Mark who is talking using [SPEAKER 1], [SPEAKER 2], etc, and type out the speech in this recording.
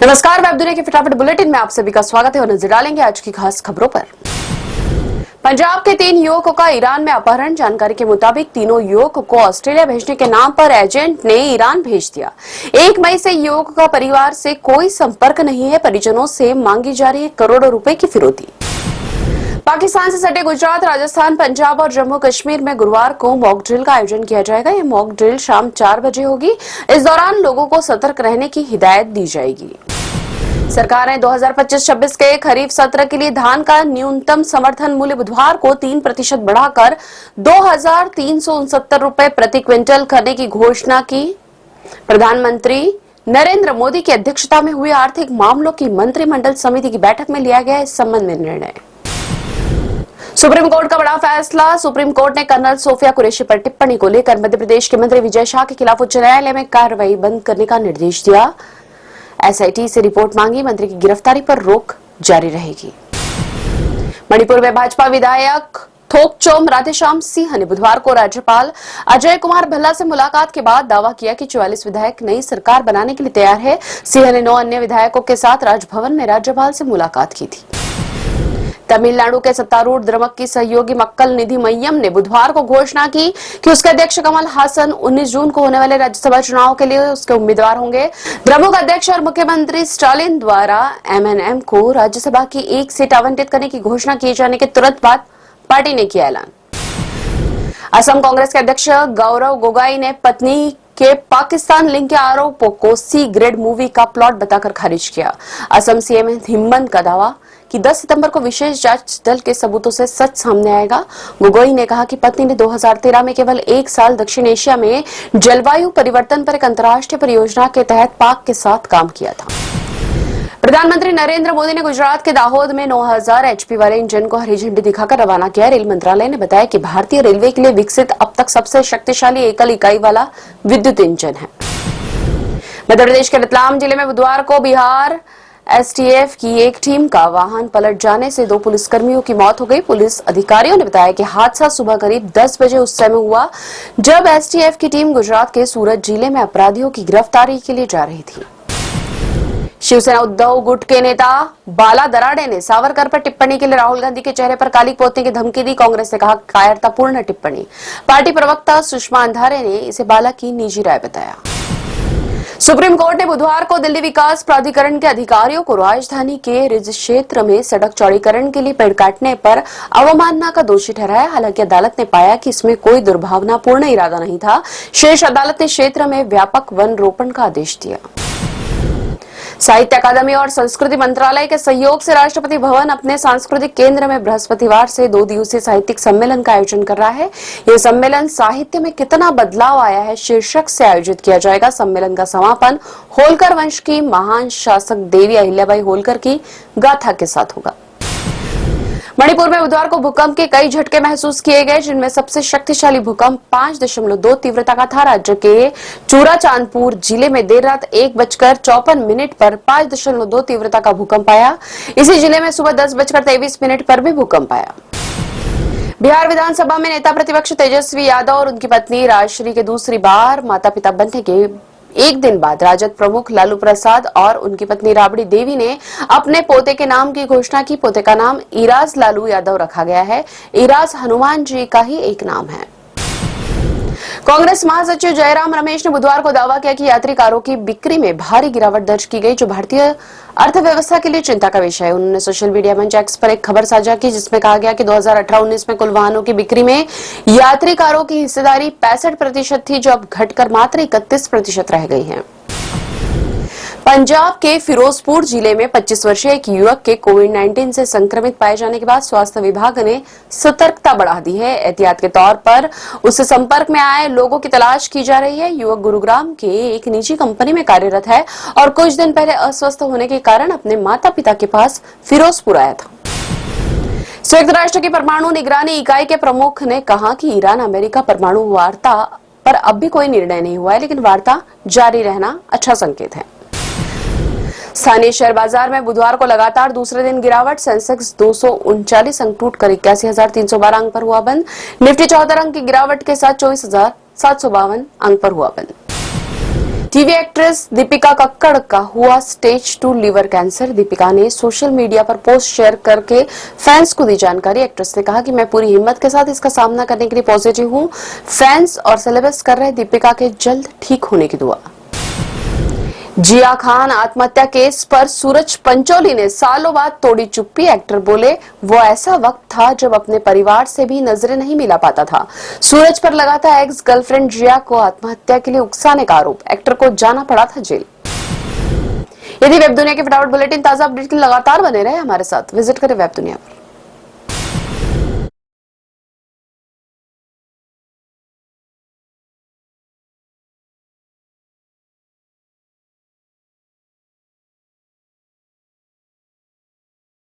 [SPEAKER 1] नमस्कार, वेब दुनिया के फटाफट बुलेटिन में आप सभी का स्वागत है और नजर डालेंगे आज की खास खबरों पर। पंजाब के 3 युवकों का ईरान में अपहरण। जानकारी के मुताबिक तीनों युवकों को ऑस्ट्रेलिया भेजने के नाम पर एजेंट ने ईरान भेज दिया। 1 मई से युवकों का परिवार से कोई संपर्क नहीं है। परिजनों से मांगी जा रही है करोड़ों रुपए की फिरौती। पाकिस्तान से सटे गुजरात, राजस्थान, पंजाब और जम्मू कश्मीर में गुरुवार को मॉक ड्रिल का आयोजन किया जाएगा। यह मॉक ड्रिल शाम 4 बजे होगी। इस दौरान लोगों को सतर्क रहने की हिदायत दी जाएगी। सरकार ने 2025-26 के खरीफ सत्र के लिए धान का न्यूनतम समर्थन मूल्य बुधवार को 3% बढ़ाकर 2,369 रुपए प्रति क्विंटल करने की घोषणा की। प्रधानमंत्री नरेंद्र मोदी की अध्यक्षता में हुई आर्थिक मामलों की मंत्रिमंडल समिति की बैठक में लिया गया इस संबंध में निर्णय। सुप्रीम कोर्ट का बड़ा फैसला। सुप्रीम कोर्ट ने कर्नल सोफिया कुरैशी पर टिप्पणी को लेकर मध्य प्रदेश के मंत्री विजय शाह के खिलाफ उच्च न्यायालय में कार्रवाई बंद करने का निर्देश दिया। एसआईटी से रिपोर्ट मांगी। मंत्री की गिरफ्तारी पर रोक जारी रहेगी। मणिपुर में भाजपा विधायक थोकचोम राधेश्याम सिंह ने बुधवार को राज्यपाल अजय कुमार भल्ला से मुलाकात के बाद दावा किया कि 44 विधायक नई सरकार बनाने के लिए तैयार है। सिंह ने 9 अन्य विधायकों के साथ राजभवन में राज्यपाल से मुलाकात की थी। तमिलनाडु के सत्तारूढ़ द्रमुक की सहयोगी मक्कल निधि मय्यम ने बुधवार को घोषणा की कि उसके अध्यक्ष कमल हासन 19 जून को होने वाले राज्यसभा चुनाव के लिए उसके उम्मीदवार होंगे। द्रमुक अध्यक्ष और मुख्यमंत्री स्टालिन द्वारा एमएनएम को राज्यसभा की 1 सीट आवंटित करने की घोषणा किए जाने के तुरंत बाद पार्टी ने किया ऐलान। असम कांग्रेस के अध्यक्ष गौरव गोगोई ने पत्नी के पाकिस्तान लिंक के आरोपों को सी ग्रेड मूवी का प्लॉट बताकर खारिज किया। असम सीएम हिमंत का दावा कि 10 सितंबर को विशेष जांच दल के सबूतों से सच सामने आएगा। गोगोई ने कहा कि पत्नी ने 2013 में केवल 1 साल दक्षिण एशिया में जलवायु परिवर्तन पर एक अंतर्राष्ट्रीय परियोजना के तहत पाक के साथ काम किया था। प्रधानमंत्री नरेंद्र मोदी ने गुजरात के दाहोद में 9000 एचपी वाले इंजन को हरी झंडी दिखाकर रवाना किया। रेल मंत्रालय ने बताया कि भारतीय रेलवे के लिए विकसित अब तक सबसे शक्तिशाली एकल इकाई वाला विद्युत इंजन है। मध्य प्रदेश के रतलाम जिले में बुधवार को बिहार एसटीएफ की एक टीम का वाहन पलट जाने से 2 पुलिसकर्मियों की मौत हो गई। पुलिस अधिकारियों ने बताया कि हादसा सुबह करीब 10 बजे उस समय हुआ जब एसटीएफ की टीम गुजरात के सूरत जिले में अपराधियों की गिरफ्तारी के लिए जा रही थी। शिवसेना उद्धव गुट के नेता बाला दराडे ने सावरकर पर टिप्पणी के लिए राहुल गांधी के चेहरे पर काली पोतने की धमकी दी। कांग्रेस ने कहा कायरतापूर्ण टिप्पणी। पार्टी प्रवक्ता सुषमा अंधारे ने इसे बाला की निजी राय बताया। सुप्रीम कोर्ट ने बुधवार को दिल्ली विकास प्राधिकरण के अधिकारियों को राजधानी के रिज क्षेत्र में सड़क चौड़ीकरण के लिए पेड़ काटने पर अवमानना का दोषी ठहराया। हालांकि अदालत ने पाया कि इसमें कोई दुर्भावनापूर्ण इरादा नहीं था। शीर्ष अदालत ने क्षेत्र में व्यापक वन रोपण का आदेश दिया। साहित्य अकादमी और संस्कृति मंत्रालय के सहयोग से राष्ट्रपति भवन अपने सांस्कृतिक केंद्र में बृहस्पतिवार से 2 दिवसीय साहित्यिक सम्मेलन का आयोजन कर रहा है। यह सम्मेलन साहित्य में कितना बदलाव आया है शीर्षक से आयोजित किया जाएगा। सम्मेलन का समापन होलकर वंश की महान शासक देवी अहिल्याबाई होलकर की गाथा के साथ होगा। मणिपुर में बुधवार को भूकंप के कई झटके महसूस किए गए, जिनमें सबसे शक्तिशाली भूकंप 5.2 तीव्रता का था। राज्य के चूराचांदपुर जिले में देर रात 1:54 पर 5.2 तीव्रता का भूकंप आया। इसी जिले में सुबह 10:23 पर भी भूकंप आया। बिहार विधानसभा में नेता प्रतिपक्ष तेजस्वी यादव और उनकी पत्नी राजश्री के दूसरी बार माता पिता बनने के एक दिन बाद राजद प्रमुख लालू प्रसाद और उनकी पत्नी राबड़ी देवी ने अपने पोते के नाम की घोषणा की। पोते का नाम इराज लालू यादव रखा गया है। इराज हनुमान जी का ही एक नाम है। कांग्रेस महासचिव जयराम रमेश ने बुधवार को दावा किया कि यात्री कारों की बिक्री में भारी गिरावट दर्ज की गई, जो भारतीय अर्थव्यवस्था के लिए चिंता का विषय है। उन्होंने सोशल मीडिया मंच एक्स पर एक खबर साझा की जिसमें कहा गया कि 2018-19 में कुल वाहनों की बिक्री में यात्री कारों की हिस्सेदारी 65% थी, जो अब घटकर मात्र 31% रह गई है। पंजाब के फिरोजपुर जिले में 25 वर्षीय एक युवक के कोविड-19 से संक्रमित पाए जाने के बाद स्वास्थ्य विभाग ने सतर्कता बढ़ा दी है। एहतियात के तौर पर उससे संपर्क में आए लोगों की तलाश की जा रही है। युवक गुरुग्राम के एक निजी कंपनी में कार्यरत है और कुछ दिन पहले अस्वस्थ होने के कारण अपने माता पिता के पास फिरोजपुर आया था। संयुक्त राष्ट्र की परमाणु निगरानी इकाई के प्रमुख ने कहा कि ईरान अमेरिका परमाणु वार्ता पर अब भी कोई निर्णय नहीं हुआ है, लेकिन वार्ता जारी रहना अच्छा संकेत है। स्थानीय शेयर बाजार में बुधवार को लगातार दूसरे दिन गिरावट। सेंसेक्स 239 अंक टूटकर 81,312 अंक पर हुआ बंद। निफ्टी 74 अंक की गिरावट के साथ 24,752 अंक पर हुआ बंद। टीवी एक्ट्रेस दीपिका कक्कड़ का हुआ स्टेज 2 लीवर कैंसर। दीपिका ने सोशल मीडिया पर पोस्ट शेयर करके फैंस को दी जानकारी। एक्ट्रेस ने कहा कि मैं पूरी हिम्मत के साथ इसका सामना करने के लिए पॉजिटिव हूं। फैंस और सेलेब्स कर रहे दीपिका के जल्द ठीक होने की दुआ। जिया खान आत्महत्या केस पर सूरज पंचोली ने सालों बाद तोड़ी चुप्पी। एक्टर बोले वो ऐसा वक्त था जब अपने परिवार से भी नजरें नहीं मिला पाता था। सूरज पर लगा था एक्स गर्लफ्रेंड जिया को आत्महत्या के लिए उकसाने का आरोप। एक्टर को जाना पड़ा था जेल। यदि वेब दुनिया के फटाफट बुलेटिन ताजा अपडेट के लिए लगातार बने रहे हमारे साथ, विजिट करें वेब दुनिया पर।